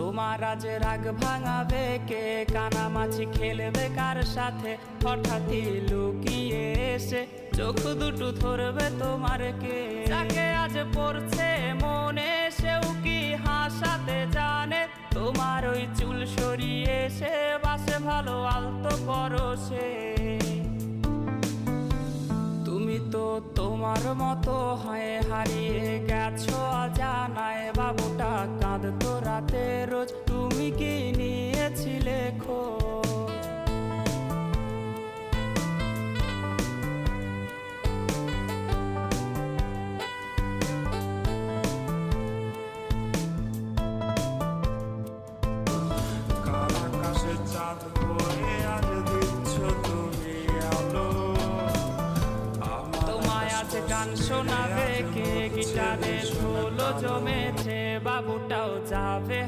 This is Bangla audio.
তোমার আজ রাগ ভাঙাবে কে, কানামাছি খেলবে কার সাথে, হঠাৎই লুকিয়ে এসে চোখ দুটো ধরবে তোমার কে। যাকে আজ পড়ছে মনে সেও কি হাসাতে জানে, তোমার ওই চুল সরিয়ে সে বাসে ভালো আলতো পরশে। তুমি তো তোমার মতো হয়ে হারিয়ে গেছো অজানায়, বাবুটা কাঁদতো রাতে রোজ, তুমি কি নিয়েছিলে খোঁজ? কাল আকাশে চাঁদ করে আজ দিচ্ছ তুমি আলো, তোমায় আজ গান শোনাবে কে, গিটারে ঢোল জমেছে, বাবুটাও যাবে।